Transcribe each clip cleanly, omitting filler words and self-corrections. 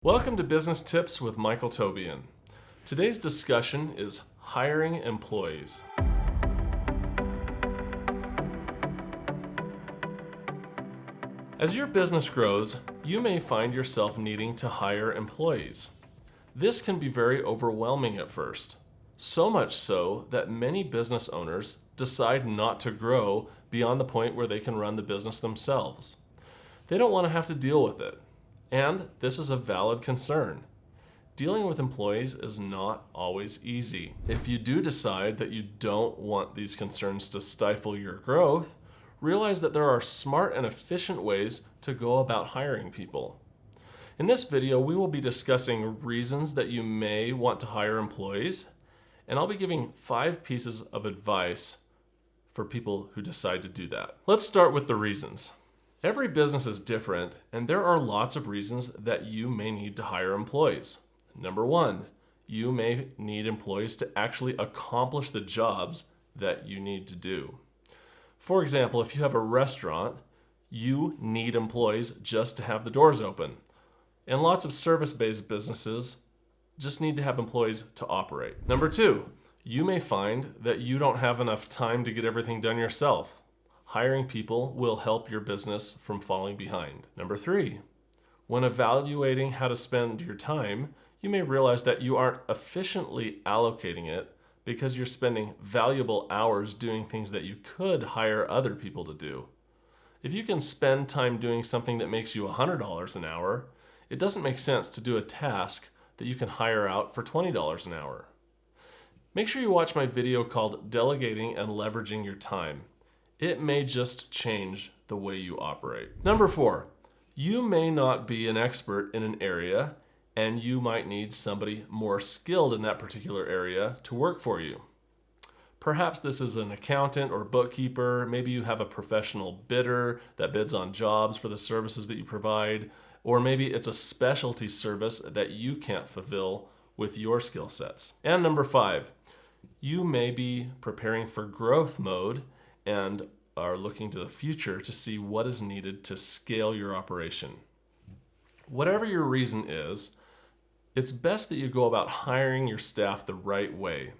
Welcome to Business Tips with Michael Tobian. Today's discussion is hiring employees. As your business grows, you may find yourself needing to hire employees. This can be very overwhelming at first, so much so that many business owners decide not to grow beyond the point where they can run the business themselves. They don't want to have to deal with it. And this is a valid concern. Dealing with employees is not always easy. If you do decide that you don't want these concerns to stifle your growth, realize that there are smart and efficient ways to go about hiring people. In this video, we will be discussing reasons that you may want to hire employees, and I'll be giving 5 pieces of advice for people who decide to do that. Let's start with the reasons. Every business is different, and there are lots of reasons that you may need to hire employees. Number 1, you may need employees to actually accomplish the jobs that you need to do. For example, if you have a restaurant, you need employees just to have the doors open. And lots of service-based businesses just need to have employees to operate. Number 2, you may find that you don't have enough time to get everything done yourself. Hiring people will help your business from falling behind. Number 3, when evaluating how to spend your time, you may realize that you aren't efficiently allocating it because you're spending valuable hours doing things that you could hire other people to do. If you can spend time doing something that makes you $100 an hour, it doesn't make sense to do a task that you can hire out for $20 an hour. Make sure you watch my video called Delegating and Leveraging Your Time. It may just change the way you operate. Number 4, you may not be an expert in an area and you might need somebody more skilled in that particular area to work for you. Perhaps this is an accountant or bookkeeper. Maybe you have a professional bidder that bids on jobs for the services that you provide, or maybe it's a specialty service that you can't fulfill with your skill sets. And number 5, you may be preparing for growth mode and are looking to the future to see what is needed to scale your operation. Whatever your reason is, it's best that you go about hiring your staff the right way.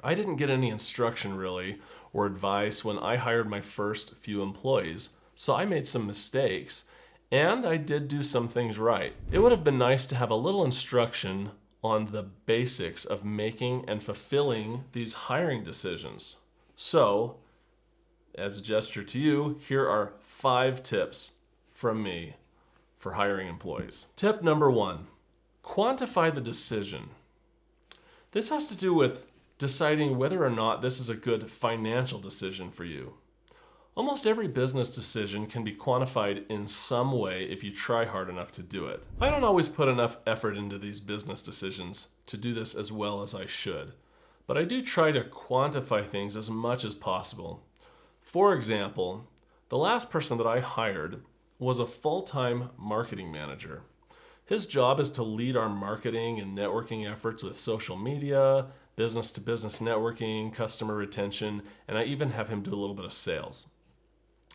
I didn't get any instruction really or advice when I hired my first few employees, so I made some mistakes and I did do some things right. It would have been nice to have a little instruction on the basics of making and fulfilling these hiring decisions. So, as a gesture to you, here are 5 tips from me for hiring employees. Tip number 1, quantify the decision. This has to do with deciding whether or not this is a good financial decision for you. Almost every business decision can be quantified in some way if you try hard enough to do it. I don't always put enough effort into these business decisions to do this as well as I should, but I do try to quantify things as much as possible. For example, the last person that I hired was a full-time marketing manager. His job is to lead our marketing and networking efforts with social media, business-to-business networking, customer retention, and I even have him do a little bit of sales.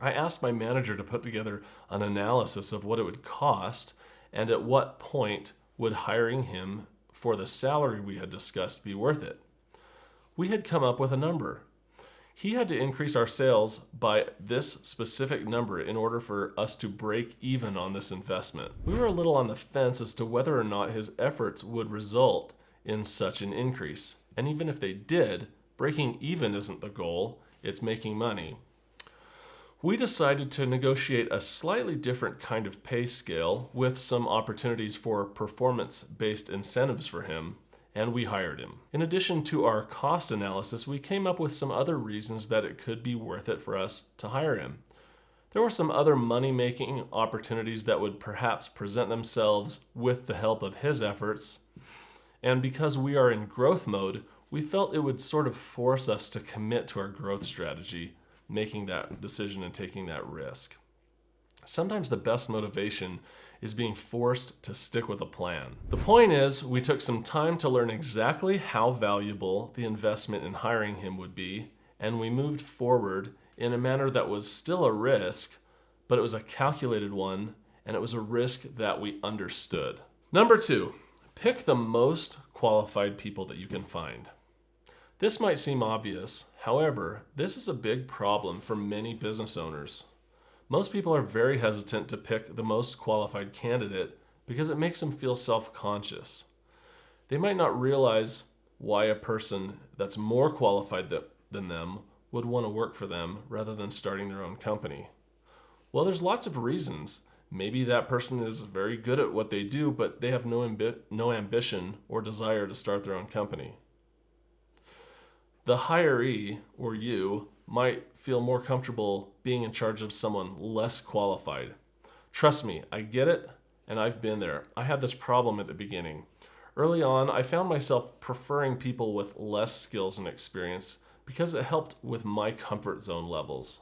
I asked my manager to put together an analysis of what it would cost and at what point would hiring him for the salary we had discussed be worth it. We had come up with a number. He had to increase our sales by this specific number in order for us to break even on this investment. We were a little on the fence as to whether or not his efforts would result in such an increase. And even if they did, breaking even isn't the goal, it's making money. We decided to negotiate a slightly different kind of pay scale with some opportunities for performance-based incentives for him, and we hired him. In addition to our cost analysis, we came up with some other reasons that it could be worth it for us to hire him. There were some other money-making opportunities that would perhaps present themselves with the help of his efforts, and because we are in growth mode, we felt it would sort of force us to commit to our growth strategy, making that decision and taking that risk. Sometimes the best motivation is being forced to stick with a plan. The point is, we took some time to learn exactly how valuable the investment in hiring him would be, and we moved forward in a manner that was still a risk, but it was a calculated one, and it was a risk that we understood. Number 2, pick the most qualified people that you can find. This might seem obvious, however, this is a big problem for many business owners. Most people are very hesitant to pick the most qualified candidate because it makes them feel self-conscious. They might not realize why a person that's more qualified than them would want to work for them rather than starting their own company. Well, there's lots of reasons. Maybe that person is very good at what they do, but they have no ambition or desire to start their own company. The hiree, or you, might feel more comfortable being in charge of someone less qualified. Trust me, I get it, and I've been there. I had this problem at the beginning. Early on, I found myself preferring people with less skills and experience because it helped with my comfort zone levels.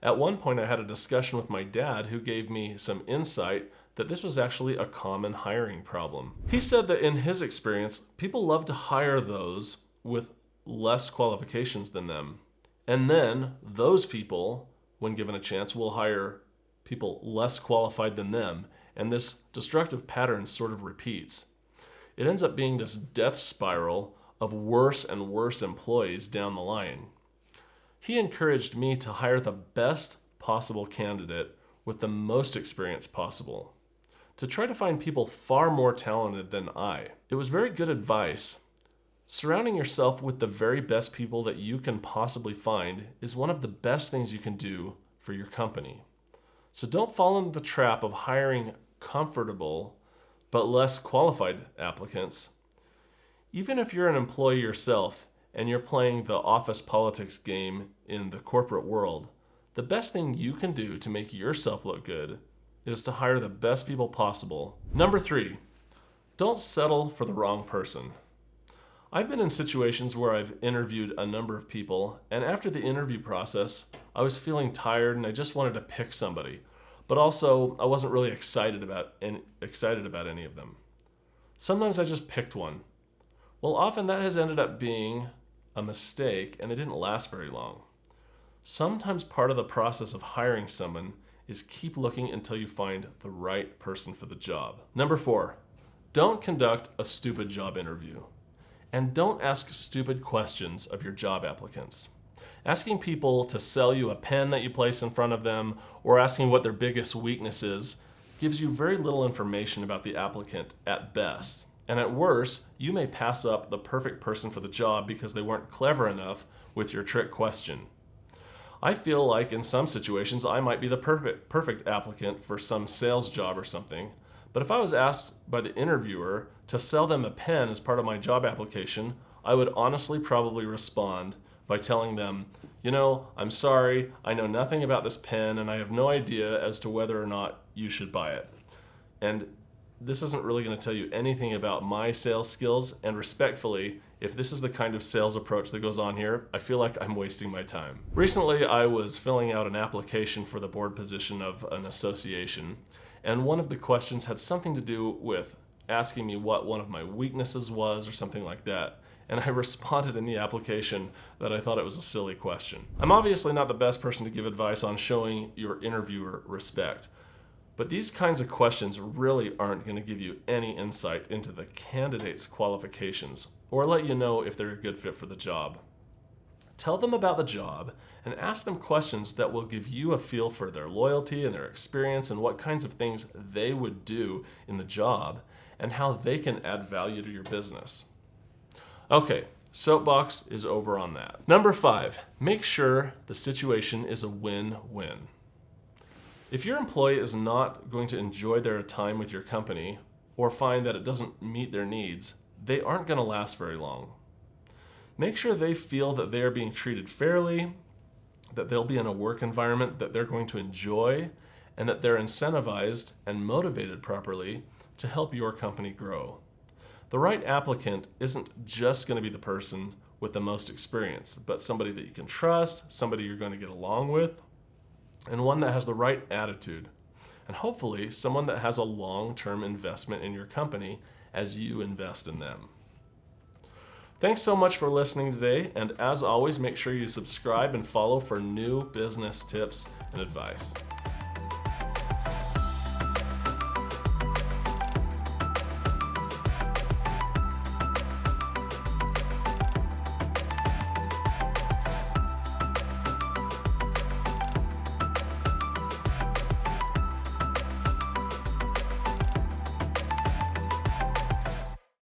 At one point, I had a discussion with my dad who gave me some insight that this was actually a common hiring problem. He said that in his experience, people love to hire those with less qualifications than them. And then those people, when given a chance, will hire people less qualified than them. And this destructive pattern sort of repeats. It ends up being this death spiral of worse and worse employees down the line. He encouraged me to hire the best possible candidate with the most experience possible, to try to find people far more talented than I. It was very good advice. Surrounding yourself with the very best people that you can possibly find is one of the best things you can do for your company. So don't fall into the trap of hiring comfortable but less qualified applicants. Even if you're an employee yourself and you're playing the office politics game in the corporate world, the best thing you can do to make yourself look good is to hire the best people possible. Number 3, don't settle for the wrong person. I've been in situations where I've interviewed a number of people, and after the interview process, I was feeling tired and I just wanted to pick somebody. But also, I wasn't really excited about any of them. Sometimes I just picked one. Well, often that has ended up being a mistake, and they didn't last very long. Sometimes part of the process of hiring someone is keep looking until you find the right person for the job. Number 4, don't conduct a stupid job interview. And don't ask stupid questions of your job applicants. Asking people to sell you a pen that you place in front of them or asking what their biggest weakness is gives you very little information about the applicant at best. And at worst, you may pass up the perfect person for the job because they weren't clever enough with your trick question. I feel like in some situations I might be the perfect applicant for some sales job or something, but if I was asked by the interviewer to sell them a pen as part of my job application, I would honestly probably respond by telling them, I'm sorry, I know nothing about this pen and I have no idea as to whether or not you should buy it. And this isn't really going to tell you anything about my sales skills, and respectfully, if this is the kind of sales approach that goes on here, I feel like I'm wasting my time. Recently, I was filling out an application for the board position of an association, and one of the questions had something to do with asking me what one of my weaknesses was or something like that. And I responded in the application that I thought it was a silly question. I'm obviously not the best person to give advice on showing your interviewer respect, but these kinds of questions really aren't going to give you any insight into the candidate's qualifications or let you know if they're a good fit for the job. Tell them about the job and ask them questions that will give you a feel for their loyalty and their experience and what kinds of things they would do in the job and how they can add value to your business. Okay, soapbox is over on that. Number 5, make sure the situation is a win-win. If your employee is not going to enjoy their time with your company or find that it doesn't meet their needs, they aren't going to last very long. Make sure they feel that they are being treated fairly, that they'll be in a work environment that they're going to enjoy, and that they're incentivized and motivated properly to help your company grow. The right applicant isn't just going to be the person with the most experience, but somebody that you can trust, somebody you're going to get along with, and one that has the right attitude. And hopefully, someone that has a long-term investment in your company as you invest in them. Thanks so much for listening today, and as always, make sure you subscribe and follow for new business tips and advice.